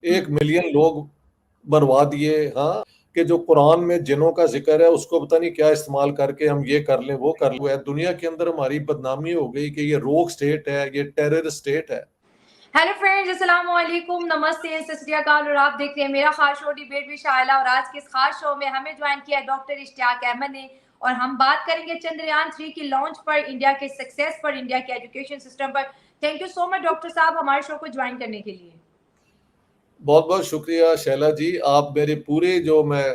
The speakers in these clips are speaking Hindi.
1 मिलियन लोग मरवा दिए। हाँ, कि जो कुरान में जिनों का जिक्र है उसको पता नहीं क्या इस्तेमाल करके हम ये कर लें वो कर लें। दुनिया के अंदर हमारी बदनामी हो गई कि ये रोग स्टेट है, ये टेररिस्ट स्टेट है। हेलो फ्रेंड्स, अस्सलाम वालेकुम, नमस्ते, सत श्री अकाल। और आप देख रहे हैं मेरा खास शो डिबेट विद शाइला। और आज के इस खास शो में हमें ज्वाइन किया है डॉक्टर इश्तियाक अहमद ने, और हम बात करेंगे चंद्रयान 3 की लॉन्च पर, इंडिया के सक्सेस पर, इंडिया के एजुकेशन सिस्टम पर। Thank you so much doctor साहब हमारे शो को ज्वाइन करने के लिए। बहुत बहुत शुक्रिया शैला जी। आप मेरे पूरे जो मैं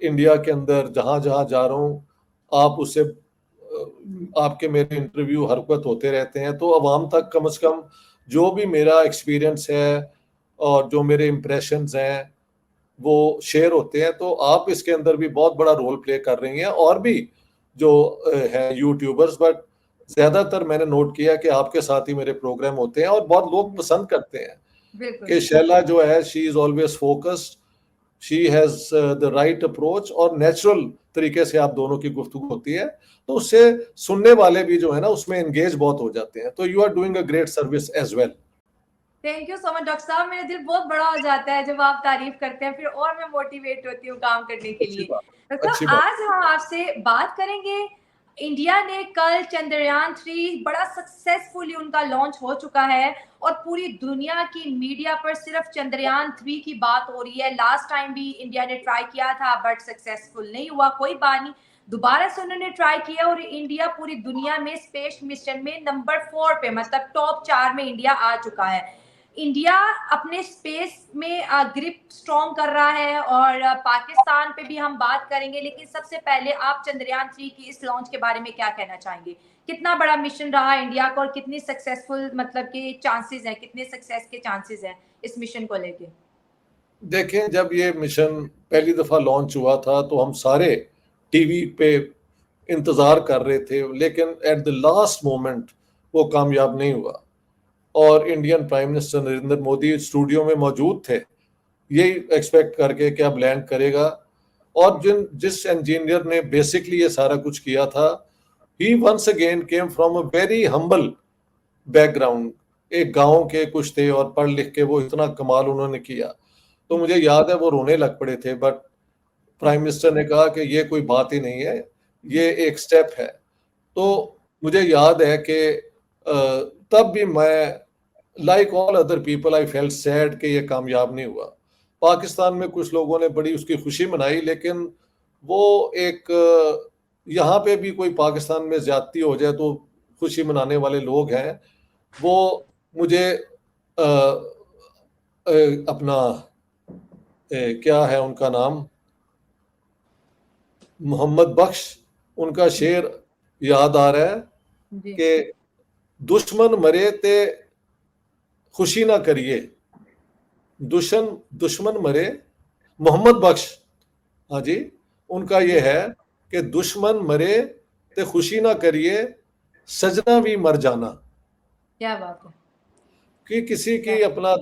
इंडिया के अंदर जहां जहां जा रहा हूँ, आप उससे आपके मेरे इंटरव्यू हर वक्त होते रहते हैं, तो अवाम तक कम से कम जो भी मेरा एक्सपीरियंस है और जो मेरे इम्प्रेशंस हैं वो शेयर होते हैं। तो आप इसके अंदर भी बहुत बड़ा रोल प्ले कर रही हैं, और भी जो है यूट्यूबर्स, बट ज्यादातर मैंने नोट किया कि आपके साथ ही मेरे प्रोग्राम होते हैं और बहुत लोग पसंद करते हैं कि शैला जो है she is always focused, she has the right approach, और नेचुरल तरीके से आप दोनों की गुफ्तगू होती है, तो उससे सुनने वाले भी जो है ना उसमें एंगेज बहुत हो जाते हैं। तो you are doing a great service as well. Thank you so much doctor साहब, मेरा दिल बहुत बड़ा हो जाता है जब आप तारीफ करते हैं, फिर और मैं मोटिवेट होती हूँ काम करने के अच्छी लिए। बात, डॉक्टर अच्छी साहब, बात। आज हम आपसे बात करेंगे। इंडिया ने कल चंद्रयान 3 बड़ा सक्सेसफुली उनका लॉन्च हो चुका है, और पूरी दुनिया की मीडिया पर सिर्फ चंद्रयान 3 की बात हो रही है। लास्ट टाइम भी इंडिया ने ट्राई किया था बट सक्सेसफुल नहीं हुआ, कोई बात नहीं, दोबारा से उन्होंने ट्राई किया और इंडिया पूरी दुनिया में स्पेस मिशन में नंबर 4 पे, मतलब टॉप 4 में इंडिया आ चुका है। इंडिया अपने स्पेस में ग्रिप स्ट्रॉन्ग कर रहा है, और पाकिस्तान पे भी हम बात करेंगे, लेकिन सबसे पहले आप चंद्रयान 3 की इस लॉन्च के बारे में क्या कहना चाहेंगे? कितना बड़ा मिशन रहा इंडिया का, और कितनी सक्सेसफुल, मतलब के चांसेस हैं, कितने सक्सेस के चांसेस हैं इस मिशन को लेके? देखें, जब ये मिशन पहली दफा लॉन्च हुआ था तो हम सारे टीवी पे इंतजार कर रहे थे, लेकिन एट द लास्ट मोमेंट वो कामयाब नहीं हुआ। और Indian prime minister Narendra Modi studio में मौजूद थे, यही एक्सपेक्ट करके कि अब लैंड करेगा। और जिस इंजीनियर ने बेसिकली ये सारा कुछ किया था, he once again came from a very humble background. एक गांव के कुछ थे और पढ़ लिख के वो इतना कमाल उन्होंने किया। तो मुझे याद है वो रोने लग पड़े थे, बट प्राइम मिनिस्टर ने कहा कि ये कोई बात ही नहीं है, ये एक स्टेप है। तो मुझे याद है कि तब भी मैं, like all other people, I felt sad कि ये कामयाब नहीं हुआ। पाकिस्तान में कुछ लोगों ने बड़ी उसकी खुशी मनाई, लेकिन वो एक यहाँ पे भी कोई पाकिस्तान में ज्यादती हो जाए तो खुशी मनाने वाले लोग हैं। वो मुझे अ, अपना क्या है उनका नाम, मोहम्मद बख्श, उनका शेर याद आ रहा है कि दुश्मन मरे ते खुशी ना करिए, दुश्मन मरे। मोहम्मद बख्श, हाँ जी, उनका ये है कि दुश्मन मरे ते खुशी ना करिए, सजना भी मर जाना। क्या बात है। कि किसी की अपना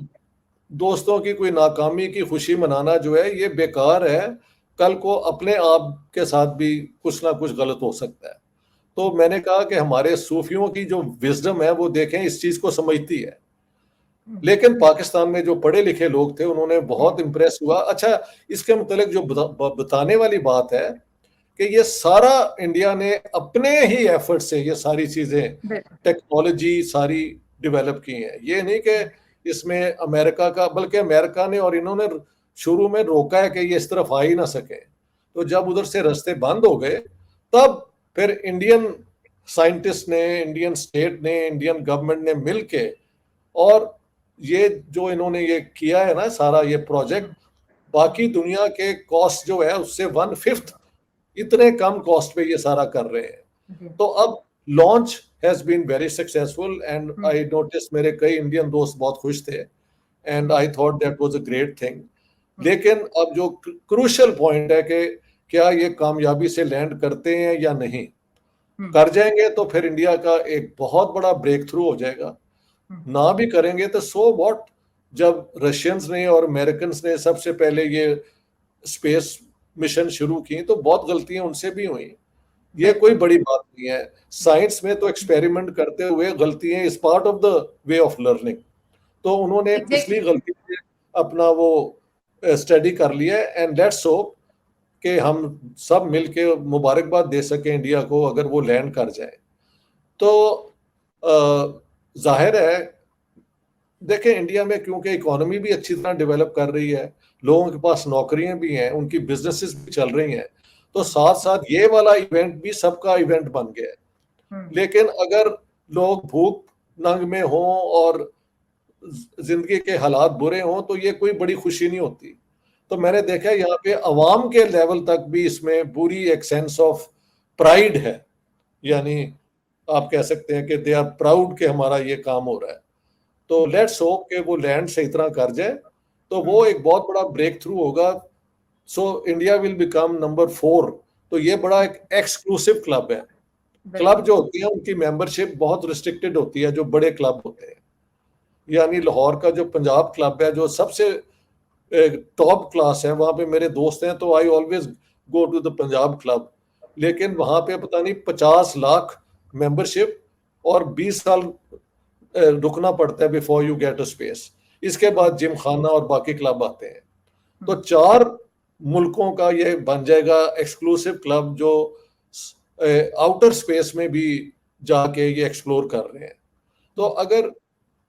दोस्तों की कोई नाकामी की खुशी मनाना जो है ये बेकार है। कल को अपने आप के साथ भी कुछ ना कुछ गलत हो सकता है। तो मैंने कहा कि हमारे सूफियों की जो विजडम है वो देखें, इस चीज को समझती है। लेकिन पाकिस्तान में जो पढ़े लिखे लोग थे उन्होंने बहुत इंप्रेस हुआ। अच्छा, इसके मुतालिक जो बताने वाली बात है कि ये सारा इंडिया ने अपने ही एफर्ट से ये सारी चीजें, टेक्नोलॉजी सारी डेवलप की हैं। ये नहीं कि इसमें अमेरिका का, बल्कि अमेरिका ने और इन्होंने शुरू में रोका है कि ये इस तरफ आ ही ना सके। तो जब उधर से रास्ते बंद हो गए, तब फिर इंडियन साइंटिस्ट ने, इंडियन स्टेट ने, इंडियन गवर्नमेंट ने मिलके, और ये जो इन्होंने ये किया है ना सारा ये प्रोजेक्ट, बाकी दुनिया के कॉस्ट जो है उससे 1/5 इतने कम कॉस्ट पे ये सारा कर रहे हैं। तो अब launch has been very successful, and I notice मेरे कई इंडियन दोस्त बहुत खुश थे, and I thought that was a great thing. लेकिन अब जो क्रूशियल पॉइंट है कि क्या ये कामयाबी से लैंड करते हैं या नहीं। कर जाएंगे तो फिर इंडिया का एक बहुत बड़ा ब्रेक थ्रू हो जाएगा। ना भी करेंगे तो सो व्हाट। जब रशियंस ने और अमेरिकन ने सबसे पहले ये स्पेस मिशन शुरू की तो बहुत गलतियां उनसे भी हुई। ये कोई बड़ी बात नहीं है। साइंस में तो एक्सपेरिमेंट करते हुए गलतियां is part of the way of learning. तो उन्होंने पिछली एग्जैक्टली। गलती से अपना वो स्टडी कर लिया है, एंड लेट्स होप कि हम सब मिलके मुबारकबाद दे सकें इंडिया को अगर वो लैंड कर जाए। तो जाहिर है, देखें इंडिया में क्योंकि इकोनॉमी भी अच्छी तरह डेवलप कर रही है, लोगों के पास नौकरियां भी हैं, उनकी बिजनेसेस भी चल रही हैं, तो साथ साथ ये वाला इवेंट भी सबका इवेंट बन गया है। लेकिन अगर लोग भूख नंग में हों और जिंदगी के हालात बुरे हों तो ये कोई बड़ी खुशी नहीं होती। तो मैंने देखा यहाँ पे अवाम के लेवल तक भी इसमें पूरी एक सेंस ऑफ प्राइड है, यानी आप कह सकते हैं कि दे आर प्राउड कि हमारा ये काम हो रहा है। तो लेट्स होप कि वो लैंड सही तरह कर जाए, तो वो एक बहुत बड़ा ब्रेक थ्रू होगा। So India will become number 4। तो ये बड़ा एक एक्सक्लूसिव क्लब है। क्लब जो होती है उनकी मेंबरशिप बहुत रिस्ट्रिक्टेड होती है, जो बड़े क्लब होते हैं। यानी लाहौर का जो पंजाब क्लब है जो सबसे टॉप क्लास है, वहां पे मेरे दोस्त हैं, तो I always go to the Punjab club. लेकिन वहां पे पता नहीं 50 लाख मेंबरशिप और 20 साल रुकना पड़ता है before you get a space. इसके बाद जिम खाना और बाकी क्लब आते हैं। तो 4 मुल्कों का ये बन जाएगा एक्सक्लूसिव क्लब जो आउटर स्पेस में भी जाके ये एक्सप्लोर कर रहे हैं। तो अगर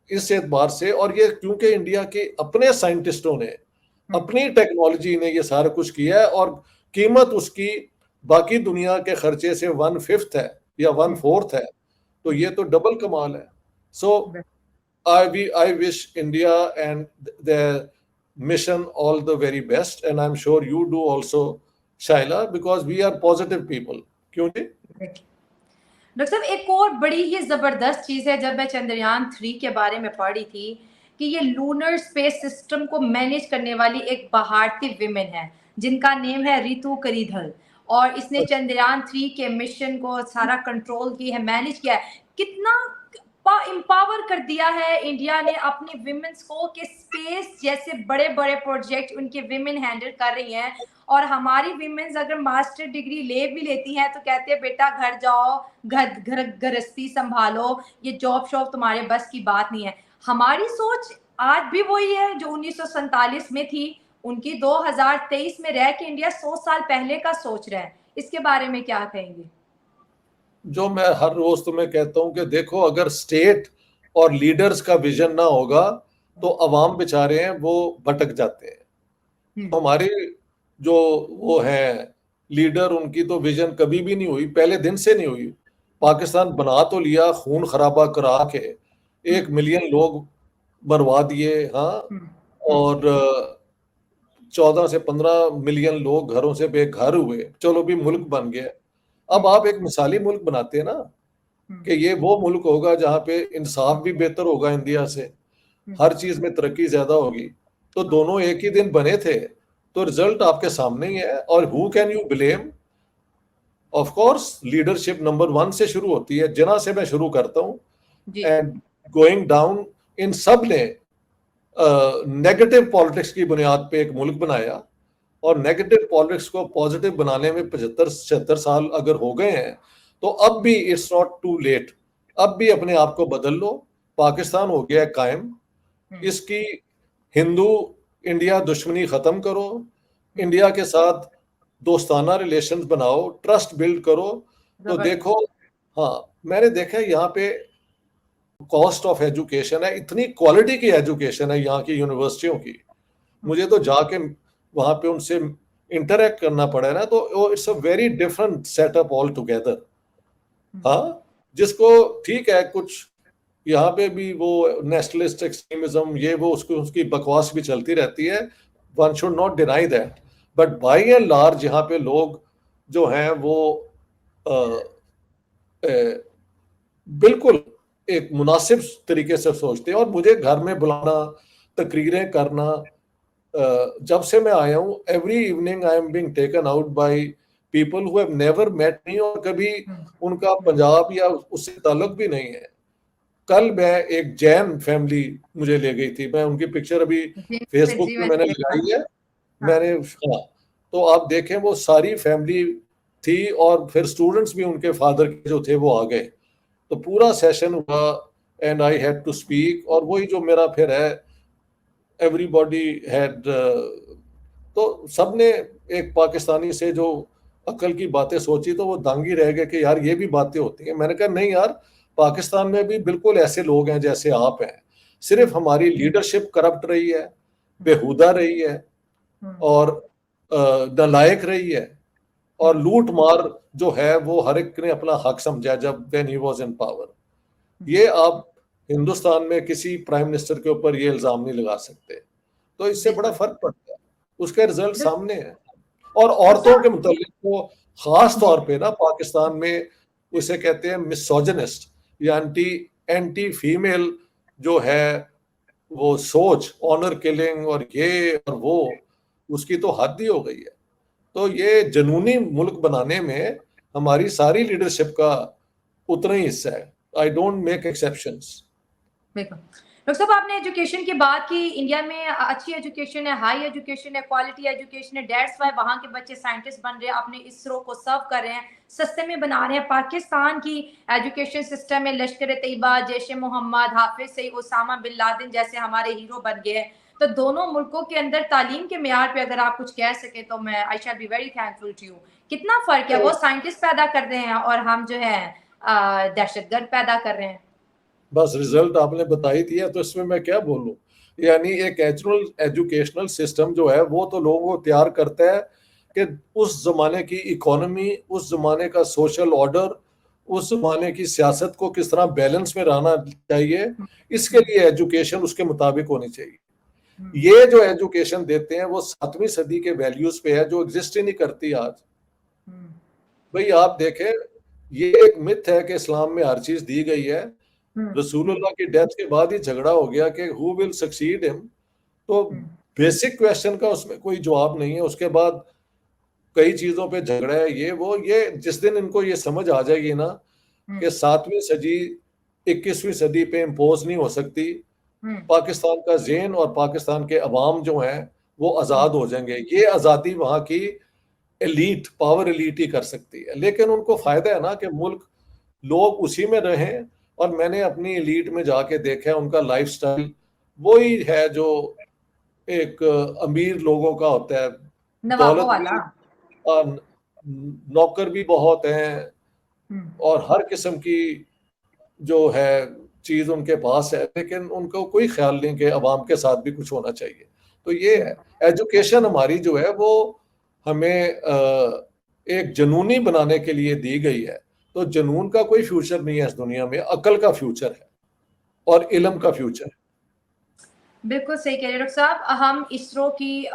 इस एतबार से, और ये क्योंकि इंडिया के अपने साइंटिस्टों ने अपनी टेक्नोलॉजी ने ये सारा कुछ किया है और कीमत उसकी बाकी दुनिया के खर्चे से 1/5 है या 1/4 है, तो ये तो डबल कमाल है। सो I wish India and their mission all the very best, and I'm sure you do also, Shaila, because we are positive people. क्यों जी? डॉक्टर साहब, एक और बड़ी ही जबरदस्त चीज है, जब मैं चंद्रयान 3 के बारे में पढ़ी थी कि ये लूनर स्पेस सिस्टम को मैनेज करने वाली एक भारतीय विमेन है जिनका नेम है रितु करीधल, और इसने चंद्रयान 3 के मिशन को सारा कंट्रोल की है, मैनेज किया है। कितना एम्पावर कर दिया है इंडिया ने अपनी विमेन्स को कि स्पेस जैसे बड़े बड़े प्रोजेक्ट उनके विमेन हैंडल कर रही हैं। और हमारी विमेन्स अगर मास्टर डिग्री ले भी लेती हैं तो कहते हैं बेटा घर जाओ, घर गृहस्थी संभालो, ये जॉब शॉब तुम्हारे बस की बात नहीं है। हमारी सोच आज भी वही है जो 1947 में थी, उनकी 2023 में रह के इंडिया 100 साल पहले का सोच रहा है। इसके बारे में क्या कहेंगे? जो मैं हर रोज तुम्हें कहता हूं कि देखो, अगर स्टेट और लीडर्स का विजन ना होगा तो अवाम बेचारे हैं वो भटक जाते हैं। हमारे जो वो हैं लीडर, उनकी तो विजन कभी भी नहीं हुई, पहले दिन से नहीं हुई। पाकिस्तान बना तो लिया, खून खराबा करा के 1 मिलियन लोग मरवा दिए, हाँ, और 14 से 15 मिलियन लोग घरों से बेघर हुए, चलो भी मुल्क बन गया। अब आप एक मिसाली मुल्क बनाते हैं ना कि ये वो मुल्क होगा जहां पे इंसाफ भी बेहतर होगा इंडिया से, हर चीज में तरक्की ज्यादा होगी। तो दोनों एक ही दिन बने थे, तो रिजल्ट आपके सामने ही है। और who can you blame? Of course leadership number 1 से शुरू होती है, जिना से मैं शुरू करता हूँ, एंड गोइंग डाउन। इन सब ने नेगेटिव पॉलिटिक्स की बुनियाद पे एक मुल्क बनाया, और नेगेटिव पॉलिटिक्स को पॉजिटिव बनाने में 75-76 साल अगर हो गए हैं, तो अब भी इट्स नॉट टू लेट। अब भी अपने आप को बदल लो। पाकिस्तान हो गया कायम, इसकी हिंदू इंडिया दुश्मनी खत्म करो, इंडिया के साथ दोस्ताना रिलेशंस बनाओ, ट्रस्ट बिल्ड करो। तो देखो, हाँ, मैंने देखा है यहाँ पे कॉस्ट ऑफ एजुकेशन है, इतनी क्वालिटी की एजुकेशन है यहाँ की यूनिवर्सिटियों की। मुझे तो जाके वहां पे उनसे इंटरेक्ट करना पड़ा है ना, तो it's a very different setup all together. हाँ, जिसको ठीक है, कुछ यहाँ पे भी वो नेशनलिस्ट एक्सट्रीमिज्म ये वो उसकी बकवास भी चलती रहती है, one should not deny that, but by and large यहाँ पे लोग जो हैं वो बिल्कुल एक मुनासिब तरीके से सोचते हैं। और मुझे घर में बुलाना, तकरीरें करना, जब से मैं आया हूँ, every evening I am being taken out by people who have never met me, और कभी उनका पंजाब या उससे ताल्लुक भी नहीं है। कल मैं एक जैन फैमिली मुझे ले गई थी, मैं उनकी पिक्चर अभी फेसबुक पे मैंने लगाई है, मैंने, हाँ, तो आप देखें वो सारी फैमिली थी, और फिर स्टूडेंट्स भी उनके फादर के जो थे वो आ गए। तो पूरा सेशन हुआ and I had to speak. और वही जो मेरा फिर है एवरीबॉडी हैड, तो सबने एक पाकिस्तानी से जो अकल की बातें सोची तो वो दंग ही रह गए कि यार ये भी बातें होती हैं। मैंने कहा नहीं यार, पाकिस्तान में भी बिल्कुल ऐसे लोग हैं जैसे आप हैं, सिर्फ हमारी लीडरशिप करप्ट रही है, बेहुदा रही है और नालायक रही है, और लूट मार जो है वो हर एक ने अपना हक समझा जब when he was in power. ये आप हिंदुस्तान में किसी प्राइम मिनिस्टर के ऊपर ये इल्जाम नहीं लगा सकते, तो इससे बड़ा फर्क पड़ता है, उसका रिजल्ट सामने है। और औरतों के मुतालिक तो खास तौर पे ना पाकिस्तान में उसे कहते हैं मिसोजिनिस्ट या एंटी फीमेल जो है वो सोच, ऑनर किलिंग और ये और वो, उसकी तो हद ही हो गई है। तो ये जनूनी मुल्क बनाने में हमारी सारी लीडरशिप का उतना ही हिस्सा है। I don't make exceptions. बिल्कुल। डॉक्टर साहब, आपने एजुकेशन की बात की। इंडिया में अच्छी एजुकेशन है, हाई एजुकेशन है, क्वालिटी एजुकेशन है, दैट्स व्हाई वहाँ के बच्चे साइंटिस्ट बन रहे हैं, अपने इसरो को सर्व कर रहे हैं, सस्ते में बना रहे हैं। पाकिस्तान की एजुकेशन सिस्टम में Lashkar-e-Taiba, Jaish-e-Mohammed, Hafiz Saeed, Osama bin Laden जैसे हमारे हीरो बन गए हैं। तो दोनों मुल्कों के अंदर तालीम के मेयार पे अगर आप कुछ कह सके तो मैं I shall be very thankful to you. कितना फर्क है, वो साइंटिस्ट पैदा कर रहे हैं और हम जो है दहशतगर्द पैदा कर रहे हैं। बस रिजल्ट आपने बताई दिया, तो इसमें मैं क्या बोलूं। यानी एक एजुकेशनल सिस्टम जो है वो तो लोगों को तैयार करता है कि उस जमाने की इकोनॉमी, उस जमाने का सोशल ऑर्डर, उस जमाने की सियासत को किस तरह बैलेंस में रहना चाहिए, इसके लिए एजुकेशन उसके मुताबिक होनी चाहिए। ये जो एजुकेशन देते हैं वो 7वीं सदी के वैल्यूज पे है जो एग्जिस्ट ही नहीं करती आज। भाई आप देखें, ये एक मिथ है कि इस्लाम में हर चीज दी गई है। रसूलुल्लाह की डेथ के बाद ही झगड़ा हो गया कि हु विल सक्सीड हिम, तो बेसिक क्वेश्चन का उसमें कोई जवाब नहीं है। उसके बाद कई चीजों पे झगड़ा है, ये वो, ये जिस दिन इनको ये समझ आ जाएगी ना कि 7वीं सदी 21वीं सदी पे इम्पोज नहीं हो सकती, पाकिस्तान का ज़हन और पाकिस्तान के अवाम जो हैं वो आज़ाद हो जाएंगे। ये आज़ादी वहाँ की एलीट, पावर एलीट ही कर सकती है, लेकिन उनको फायदा है ना कि मुल्क लोग उसी में रहें। और मैंने अपनी एलीट में जाके देखा है, उनका लाइफस्टाइल वही है जो एक अमीर लोगों का होता है। नवाबों दौलत वाला। भी, नौकर भी बहुत हैं और हर किस्म की जो है चीज उनके पास है, लेकिन उनको कोई ख्याल नहीं कि अवाम के साथ भी कुछ होना चाहिए। तो ये है, एजुकेशन हमारी जो है वो हमें एक जनूनी बनाने के लिए दी गई है। तो जनून का कोई फ्यूचर नहीं है इस दुनिया में, अकल का फ्यूचर है और इल्म का फ्यूचर है। बिल्कुल सही कह रहे हैं डॉक्टर साहब। हम इसरो की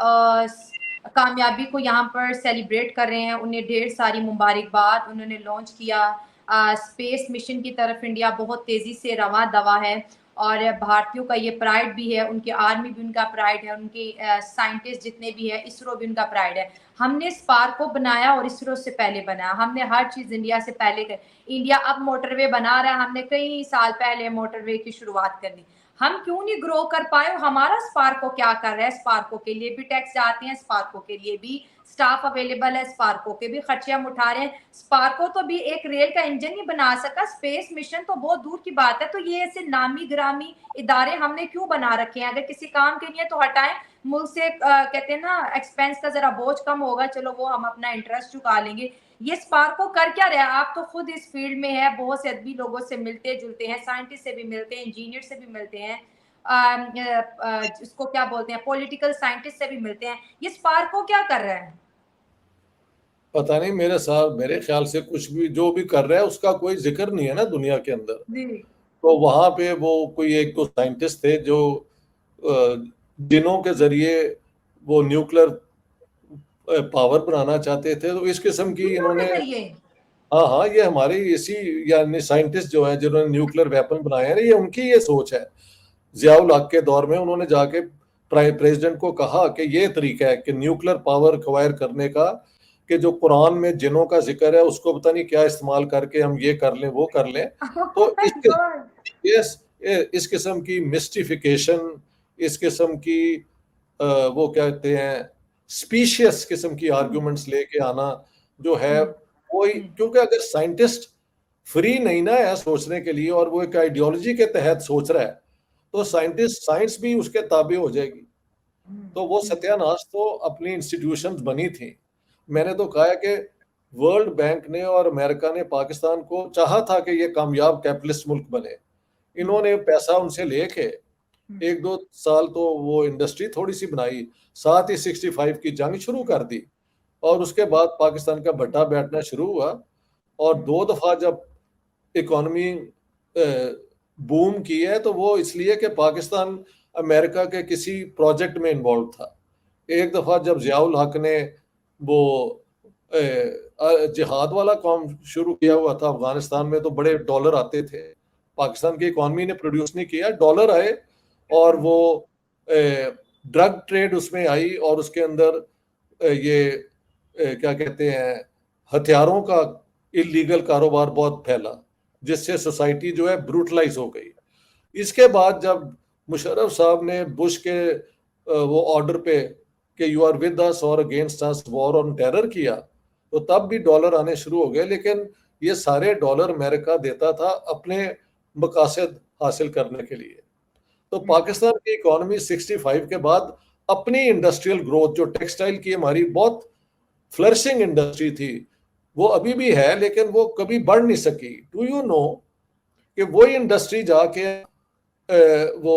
कामयाबी को यहाँ पर सेलिब्रेट कर रहे हैं, उन्हें ढेर सारी मुबारकबाद। उन्होंने लॉन्च किया स्पेस मिशन की तरफ, इंडिया बहुत तेज़ी से रवा दवा है और भारतीयों का ये प्राइड भी है, उनकी आर्मी भी उनका प्राइड है, उनके साइंटिस्ट जितने भी है, इसरो भी उनका प्राइड है। हमने स्पार्क को बनाया और इसरो से पहले बनाया, हमने हर चीज़ इंडिया से पहले कर। इंडिया अब मोटरवे बना रहा है, हमने कई साल पहले मोटरवे की शुरुआत कर दी। हम क्यों नहीं ग्रो कर पाए? हमारा स्पार्को क्या कर रहा है? स्पार्को के लिए भी टैक्स जाते हैं, स्पार्को के लिए भी स्टाफ अवेलेबल है, स्पार्को के भी खर्चे हम उठा रहे हैं। स्पार्को तो भी एक रेल का इंजन नहीं बना सका, स्पेस मिशन तो बहुत दूर की बात है। तो ये ऐसे नामी गिरामी इदारे हमने क्यों बना रखे हैं? अगर किसी काम के लिए तो हटाएं, मुल्क से कहते हैं ना एक्सपेंस का जरा बोझ कम होगा, चलो वो हम अपना इंटरेस्ट चुका लेंगे। ये स्पार्को कर क्या रहा है? आप तो खुद इस फील्ड में है, बहुत से अदबी लोगों से मिलते जुलते हैं, साइंटिस्ट से भी मिलते हैं, इंजीनियर से भी मिलते हैं, इसको क्या बोलते हैं, पॉलिटिकल साइंटिस्ट से भी मिलते हैं। ये स्पार्को क्या कर रहा है? पता नहीं, मेरे ख्याल से कुछ भी जो भी कर रहा है उसका कोई जिक्र नहीं है ना दुनिया के अंदर। तो वहां पे वो कोई एक दो साइंटिस्ट थे जो जिनों के जरिए वो न्यूक्लियर पावर बनाना चाहते थे, तो इस किस्म की इन्होंने, हाँ हाँ, ये हमारे इसी यानी साइंटिस्ट जो है जिन्होंने न्यूक्लियर वेपन बनाए हैं, ये उनकी ये सोच है। जियाउल हक के दौर में उन्होंने जाके प्रेसिडेंट को कहा कि ये तरीका है कि न्यूक्लियर पावर एक्वायर करने का, कि जो कुरान में जिनों का जिक्र है उसको पता नहीं क्या इस्तेमाल करके हम ये कर लें वो कर लें। तो इस किस्म की मिस्टिफिकेशन, इस किस्म की वो कहते हैं स्पीशियस किस्म की आर्गुमेंट्स लेके आना जो है वही, क्योंकि अगर साइंटिस्ट फ्री नहीं ना है सोचने के लिए और वो एक आइडियोलॉजी के तहत सोच रहा है, तो साइंस भी उसके ताबे हो जाएगी। तो वो सत्यानाश तो अपनी इंस्टीट्यूशंस बनी थी। मैंने तो कहा है कि वर्ल्ड बैंक ने और अमेरिका ने पाकिस्तान को चाहा था कि ये कामयाब कैपिटलिस्ट मुल्क बने। इन्होंने पैसा उनसे लेके 1-2 साल तो वो इंडस्ट्री थोड़ी सी बनाई, साथ ही 65 की जंग शुरू कर दी और उसके बाद पाकिस्तान का भट्टा बैठना शुरू हुआ और 2 दफा जब इकोनॉमी बूम की है तो वो इसलिए कि पाकिस्तान अमेरिका के किसी प्रोजेक्ट में इन्वॉल्व था। एक दफा जब जियाउल हक ने वो जिहाद वाला काम शुरू किया हुआ था अफगानिस्तान में, तो बड़े डॉलर आते थे। पाकिस्तान की इकोनॉमी ने प्रोड्यूस नहीं किया, डॉलर आए और वो ड्रग ट्रेड उसमें आई और उसके अंदर ये क्या कहते हैं, हथियारों का इलीगल कारोबार बहुत फैला, जिससे सोसाइटी जो है ब्रूटलाइज हो गई। इसके बाद जब मुशर्रफ साहब ने बुश के वो ऑर्डर पे कि यू आर विद अस और against us war on terror किया, तो तब भी डॉलर आने शुरू हो गए, लेकिन ये सारे डॉलर अमेरिका देता था अपने मकासद हासिल करने के लिए। तो पाकिस्तान की इकोनॉमी 65 के बाद अपनी इंडस्ट्रियल ग्रोथ, जो टेक्सटाइल की हमारी बहुत फ्लरिशिंग इंडस्ट्री थी, वो अभी भी है, लेकिन वो कभी बढ़ नहीं सकी। डू यू नो कि वही इंडस्ट्री जाके वो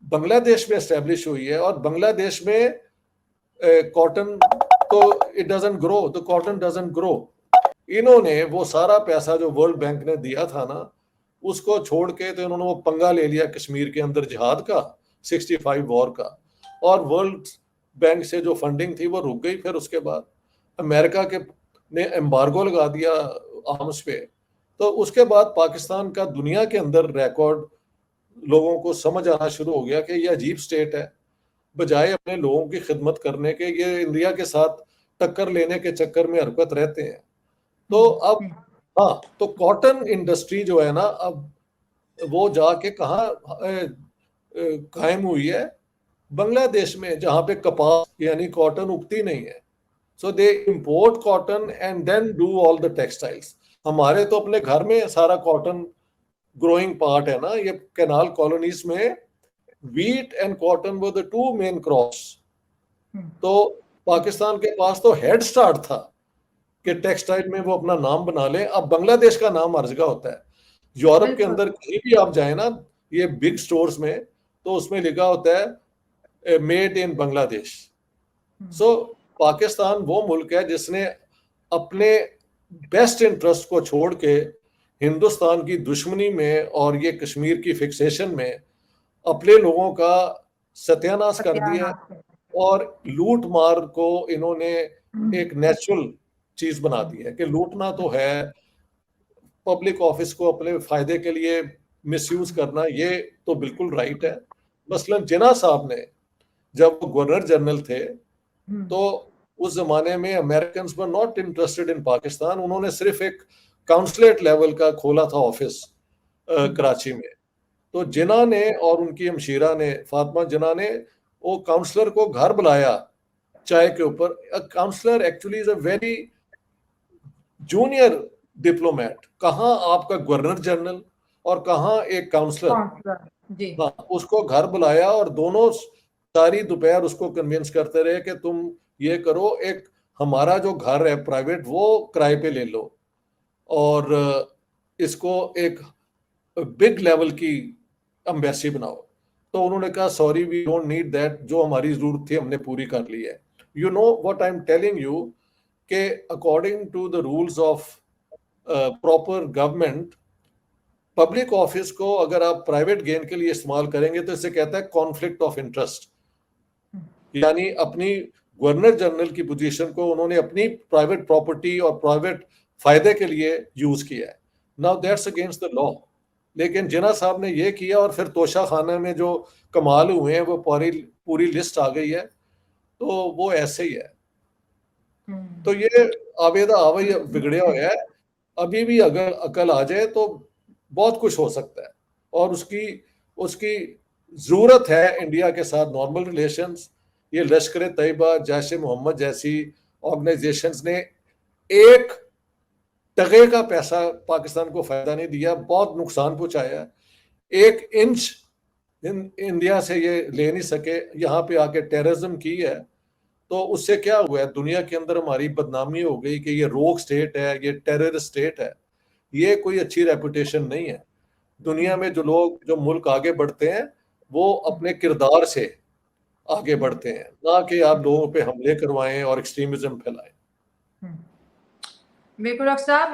बांग्लादेश में एस्टेब्लिश हुई है और बांग्लादेश में कॉटन तो it doesn't grow, the cotton doesn't grow. इन्होंने वो सारा पैसा जो वर्ल्ड बैंक ने दिया था ना, उसको छोड़ के तो इन्होंने वो पंगा ले लिया कश्मीर के अंदर जिहाद का, 65 वॉर का, और वर्ल्ड बैंक से जो फंडिंग थी वो रुक गई। फिर उसके बाद अमेरिका के ने एम्बार्गो लगा दिया आर्म्स पे। तो उसके बाद पाकिस्तान का दुनिया के अंदर रिकॉर्ड लोगों को समझ आना शुरू हो गया कि ये अजीब स्टेट है, बजाय अपने लोगों की खिदमत करने के ये इंडिया के साथ टक्कर लेने के चक्कर में हरकत रहते हैं। तो अब हाँ, तो कॉटन इंडस्ट्री जो है ना, अब वो जाके कहाँ कायम हुई है? बांग्लादेश में, जहाँ पे कपास यानी कॉटन उगती नहीं है। So they import cotton and then do all the textiles. हमारे तो अपने घर में सारा कॉटन ग्रोइंग पार्ट है ना। ये कैनाल कॉलोनीज में wheat and cotton were the two main crops. तो पाकिस्तान के पास तो हेड स्टार्ट था कि टेक्सटाइल में वो अपना नाम बना ले। अब बांग्लादेश का नाम हर जगह होता है। यूरोप के अंदर कहीं भी आप जाए ना, ये बिग स्टोर्स में, तो उसमें लिखा होता है मेड इन बांग्लादेश। सो पाकिस्तान वो मुल्क है जिसने अपने बेस्ट इंटरेस्ट को छोड़ के हिंदुस्तान की दुश्मनी में और ये कश्मीर की फिक्सेशन में अपने लोगों का सत्यानाश कर दिया और लूट मार को इन्होंने एक नेचुरल चीज बना दी है कि लूटना तो है, पब्लिक ऑफिस को अपने फायदे के लिए मिसयूज करना ये तो बिल्कुल राइट है। मसलन जिन्ना साहब ने जब गवर्नर जनरल थे तो उस जमाने में American were not interested in Pakistan. उन्होंने सिर्फ एक काउंसलेट लेवल का खोला था ऑफिस कराची में। तो जिन्ना ने और उनकी हमशीरा ने, फातिमा जिन्ना ने, वो काउंसलर को घर बुलाया चाय के ऊपर। Counsellor actually is a very junior diplomat. कहाँ आपका गवर्नर जनरल और कहाँ एक काउंसलर। जी। हाँ, उसको घर बुलाया और दोनों सारी दोपहर उसको कन्विंस करते रहे कि तुम ये करो, एक हमारा जो घर है प्राइवेट वो किराए पे ले लो और इसको एक बिग लेवल की एम्बेसी बनाओ। तो उन्होंने कहा sorry we don't need that, जो हमारी जरूरत थी हमने पूरी कर ली है। You know what I am telling you कि according to the rules of proper government, public office को अगर आप प्राइवेट गेन के लिए इस्तेमाल करेंगे तो इसे कहता है कॉन्फ्लिक्ट ऑफ इंटरेस्ट। यानी अपनी गवर्नर जनरल की पोजीशन को उन्होंने अपनी प्राइवेट प्रॉपर्टी और प्राइवेट फायदे के लिए यूज किया है। Now that's against the law. लेकिन जिन्ना साहब ने ये किया और फिर तोशा खाना में जो कमाल हुए हैं वो पूरी लिस्ट आ गई है। तो वो ऐसे ही है। तो ये आवेदा आवे बिगड़िया हुआ है। अभी भी अगर अकल आ जाए तो बहुत कुछ हो सकता है और उसकी जरूरत है इंडिया के साथ नॉर्मल रिलेशंस। ये लश्कर तैयबा, जैश मोहम्मद जैसी ऑर्गेनाइजेशंस ने एक टके का पैसा पाकिस्तान को फायदा नहीं दिया, बहुत नुकसान पहुंचाया। 1 इंच इंडिया से ये ले नहीं सके, यहाँ पे आके टेररिज्म की है, तो उससे क्या हुआ है, दुनिया के अंदर हमारी बदनामी हो गई कि ये रोग स्टेट है, ये टेररिस्ट स्टेट है। ये कोई अच्छी रेपुटेशन नहीं है। दुनिया में जो लोग, जो मुल्क आगे बढ़ते हैं, वो अपने किरदार से आगे बढ़ते हैं, ना कि आप लोगों पे हमले करवाएं और एक्सट्रीमिज्म फैलाएं। बिल्कुल डॉक्टर साहब।